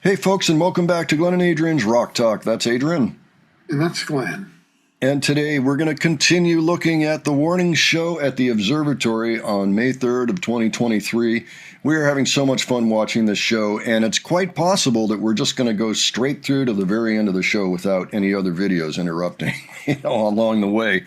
Hey folks, and welcome back to Glenn and Adrian's Rock Talk. That's Adrian. And that's Glenn. And today we're going to continue looking at the Warning Show at the Observatory on May 3rd of 2023. We are having so much fun watching this show, and it's quite possible that we're just going to go straight through to the very end of the show without any other videos interrupting along the way.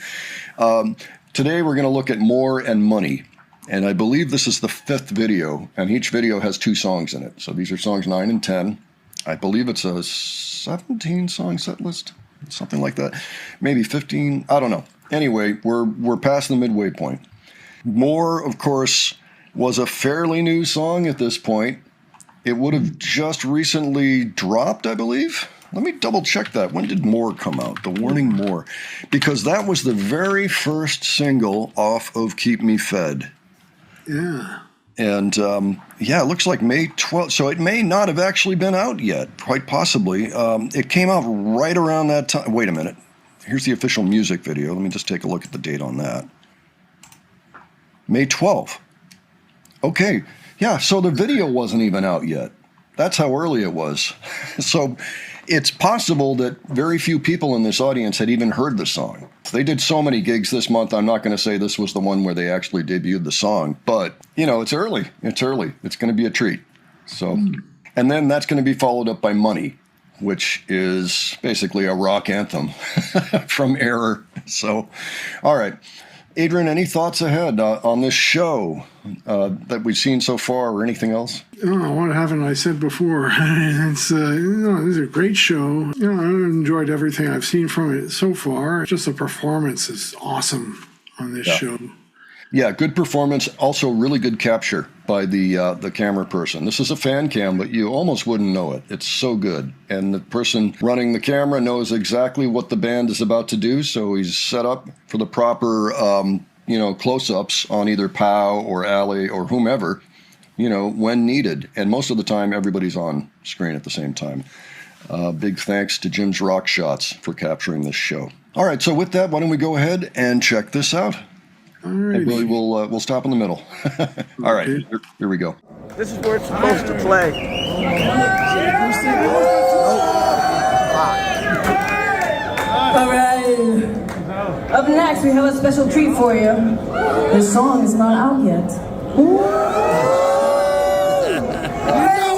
Today we're going to look at More and Money. And I believe this is the 5th video, and each video has 2 songs in it. So these are songs 9 and 10. I believe it's a 17-song set list, something like that. Maybe 15, I don't know. Anyway, we're past the midway point. More, of course, was a fairly new song at this point. It would have just recently dropped, I believe. Let me double check that. When did More come out? The Warning More. Because that was the very first single off of Keep Me Fed. Yeah. And, it looks like May 12th. So it may not have actually been out yet, quite possibly. It came out right around that time. Wait a minute. Here's the official music video. Let me just take a look at the date on that. May 12th. Okay. Yeah, so the video wasn't even out yet. That's how early it was. So it's possible that very few people in this audience had even heard the song. They did so many gigs this month, I'm not going to say this was the one where they actually debuted the song. But, it's early. It's early. It's going to be a treat. So, and then that's going to be followed up by Money, which is basically a rock anthem from Error. So, all right. Adrian, any thoughts ahead on this show that we've seen so far, or anything else? Oh, what haven't I said before? It's this is a great show. I've enjoyed everything I've seen from it so far. Just the performance is awesome on this show. Yeah, good performance. Also, really good capture by the camera person. This is a fan cam, but you almost wouldn't know it. It's so good. And the person running the camera knows exactly what the band is about to do, so he's set up for the proper, close-ups on either Pow or Ali or whomever, when needed. And most of the time, everybody's on screen at the same time. Big thanks to Jim's Rock Shots for capturing this show. All right, so with that, why don't we go ahead and check this out? Alrighty. Really, we'll stop in the middle. All right, here we go. This is where it's supposed to play. All right. Up next, we have a special treat for you. This song is not out yet.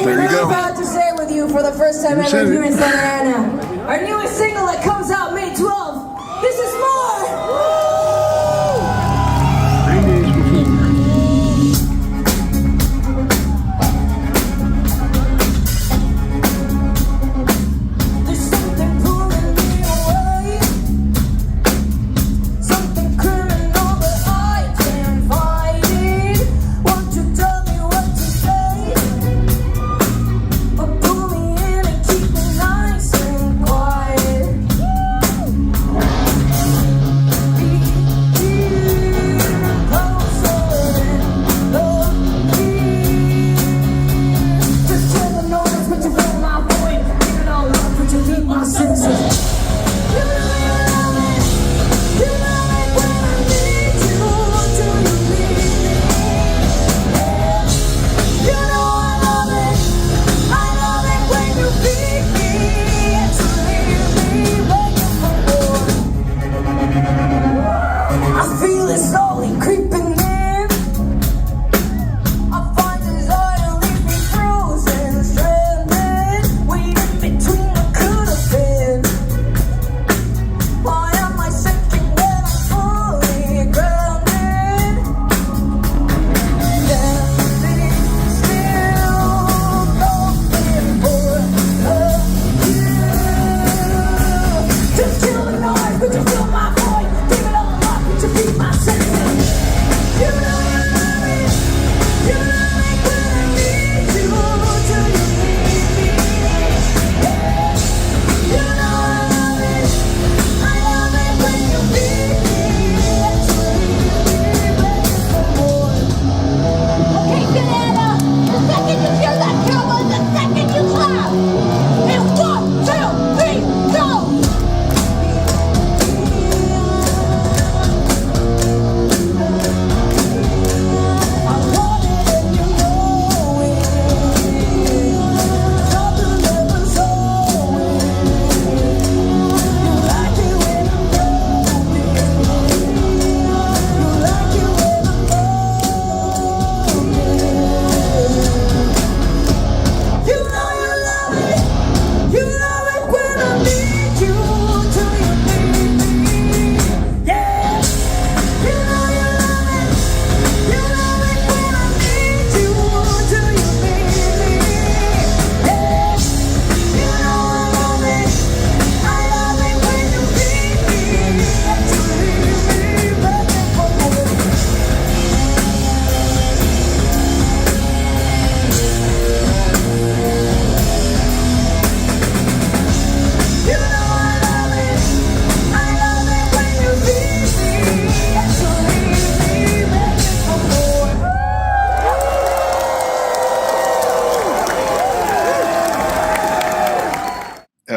There you go. I'm proud to share with you for the first time ever here in Santa Ana, our newest single that comes out May 12th. This is More. 9 days before. There's something pulling me away, something criminal, but I can't fight it. Won't you tell me what to say, or pull me in and keep me nice and quiet?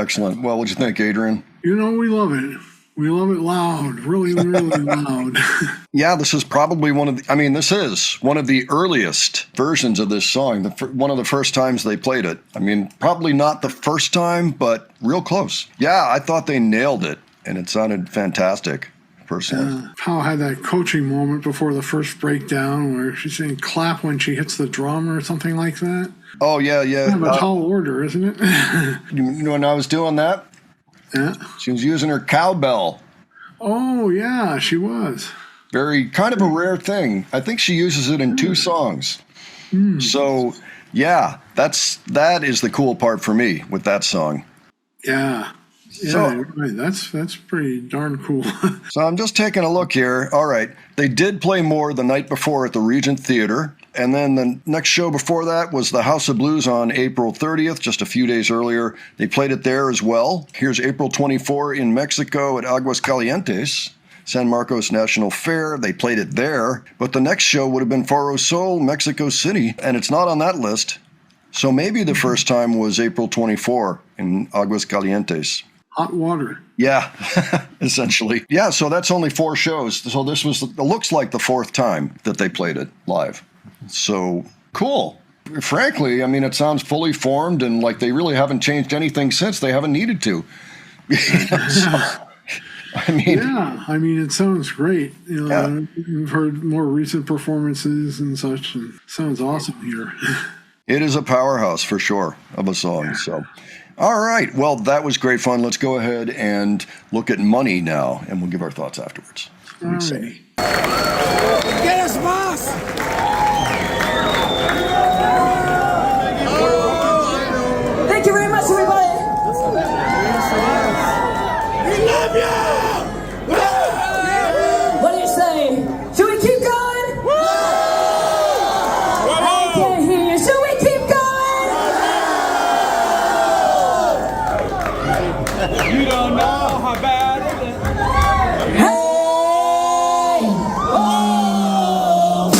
Excellent. Well, what'd you think, Adrian? You know, we love it. We love it loud, really, really loud. Yeah, this is probably this is one of the earliest versions of this song, one of the first times they played it. I mean, probably not the first time, but real close. Yeah, I thought they nailed it, and it sounded fantastic, personally. Powell had that coaching moment before the first breakdown where she's saying clap when she hits the drum or something like that. Oh, yeah. Kind of a tall order, isn't it? You know when I was doing that? Yeah. She was using her cowbell. Oh, yeah, she was. Very kind of a rare thing. I think she uses it in 2 songs. So, yeah, that is the cool part for me with that song. Yeah. Yeah, So- right. That's pretty darn cool. So I'm just taking a look here. All right. They did play more the night before at the Regent Theater. And then the next show before that was the House of Blues on April 30th, just a few days earlier. They played it there as well. Here's April 24 in Mexico at Aguascalientes, San Marcos National Fair. They played it there. But the next show would have been Foro Sol, Mexico City, and it's not on that list. So maybe the first time was April 24 in Aguascalientes. Hot water. Yeah, essentially. Yeah, so that's only 4 shows. So this looks like the 4th time that they played it live. So cool. Frankly, I mean, it sounds fully formed and like they really haven't changed anything since. They haven't needed to. Yeah, I mean, it sounds great. You know, Yeah. We've heard more recent performances and such, and it sounds awesome here. It is a powerhouse for sure of a song. So, all right. Well, that was great fun. Let's go ahead and look at Money now, and we'll give our thoughts afterwards. All right. ¿Quieres más? Thank you very much, everybody. We love you! What do you say? Should we keep going? I can't hear you. Should we keep going? You don't know how bad it is. Hey! Oh!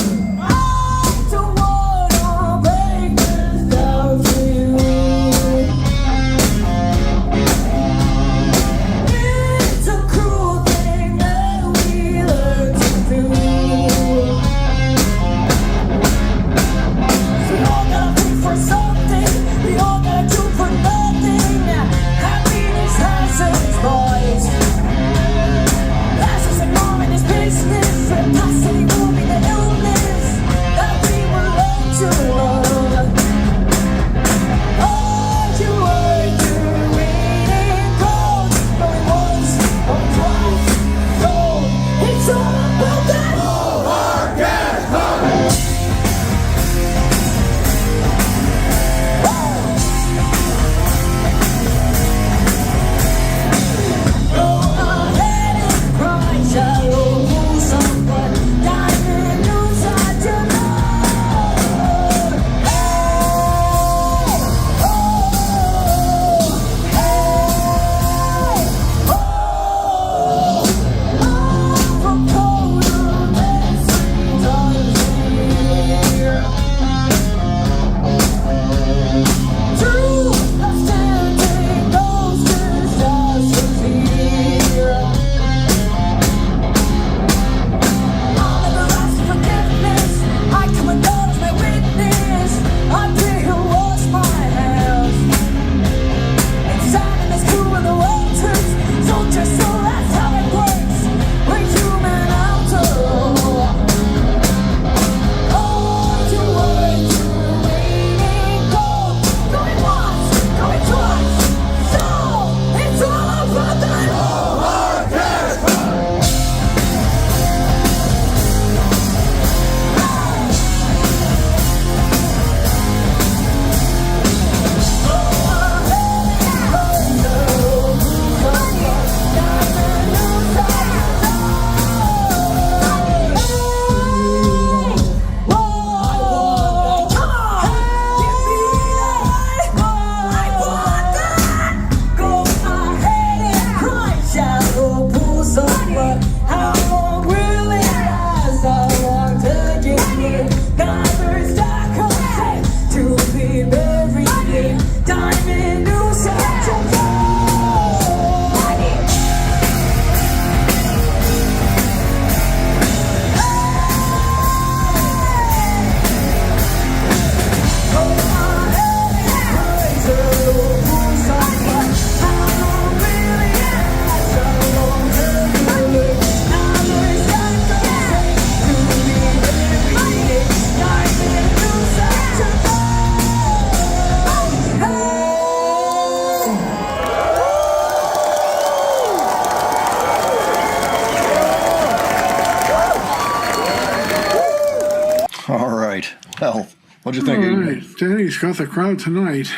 What'd you think? All right. Danny's got the crowd tonight.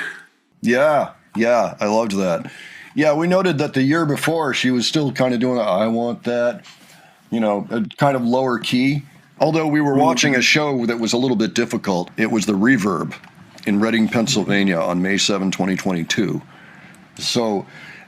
Yeah, I loved that. Yeah, we noted that the year before she was still kind of doing I want that, a kind of lower key. Although we were watching a show that was a little bit difficult. It was the Reverb in Reading, Pennsylvania on May 7, 2022. So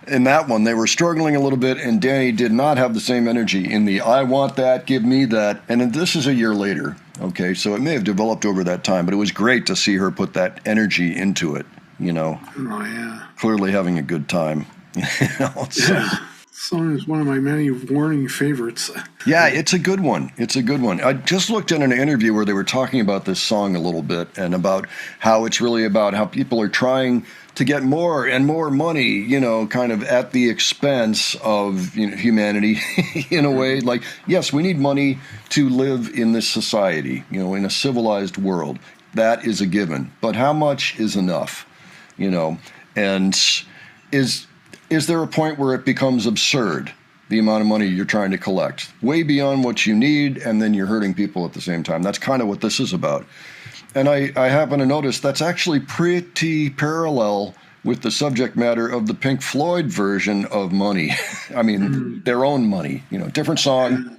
in that one, they were struggling a little bit, and Danny did not have the same energy in the I want that, give me that. And then this is a year later, okay? So it may have developed over that time, but it was great to see her put that energy into it, Oh, yeah. clearly having a good time. So, Yeah. Song is one of my many Warning favorites. yeah, it's a good one. It's a good one. I just looked at an interview where they were talking about this song a little bit and about how it's really about how people are trying to get more and more money, kind of at the expense of humanity in a way. Like, yes, we need money to live in this society, in a civilized world. That is a given. But how much is enough? And is there a point where it becomes absurd, the amount of money you're trying to collect, way beyond what you need, and then you're hurting people at the same time? That's kind of what this is about. And I happen to notice that's actually pretty parallel with the subject matter of the Pink Floyd version of Money. I mean, their own Money, different song,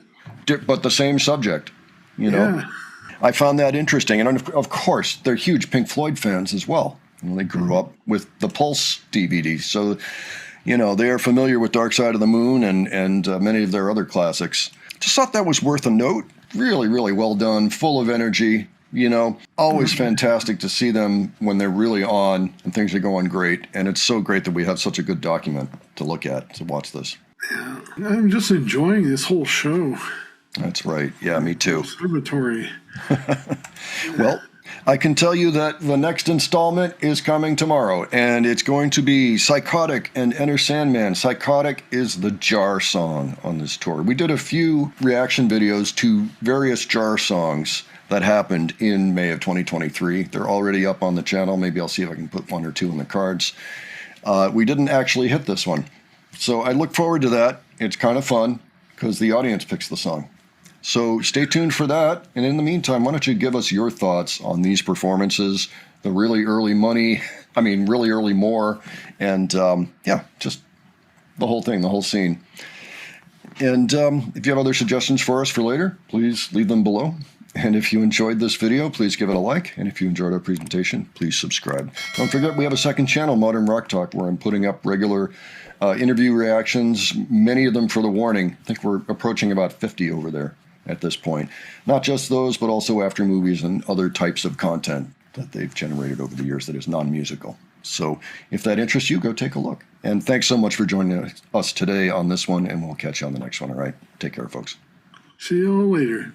but the same subject, Yeah. I found that interesting. And of course, they're huge Pink Floyd fans as well. They grew up with the Pulse DVD. So, they are familiar with Dark Side of the Moon and many of their other classics. Just thought that was worth a note. Really, really well done, full of energy. Always fantastic to see them when they're really on and things are going great. And it's so great that we have such a good document to look at, to watch this. Yeah. I'm just enjoying this whole show. That's right. Yeah, me too. Observatory. Well, I can tell you that the next installment is coming tomorrow, and it's going to be Psychotic and Enter Sandman. Psychotic is the Jar song on this tour. We did a few reaction videos to various Jar songs that happened in May of 2023. They're already up on the channel. Maybe I'll see if I can put one or two in the cards. We didn't actually hit this one. So I look forward to that. It's kind of fun because the audience picks the song. So stay tuned for that. And in the meantime, why don't you give us your thoughts on these performances, the really early Money, really early More, and just the whole thing, the whole scene. And if you have other suggestions for us for later, please leave them below. And if you enjoyed this video, please give it a like. And if you enjoyed our presentation, please subscribe. Don't forget, we have a second channel, Modern Rock Talk, where I'm putting up regular interview reactions, many of them for the Warning. I think we're approaching about 50 over there at this point. Not just those, but also after movies and other types of content that they've generated over the years that is non-musical. So if that interests you, go take a look. And thanks so much for joining us today on this one, and we'll catch you on the next one, all right? Take care, folks. See you all later.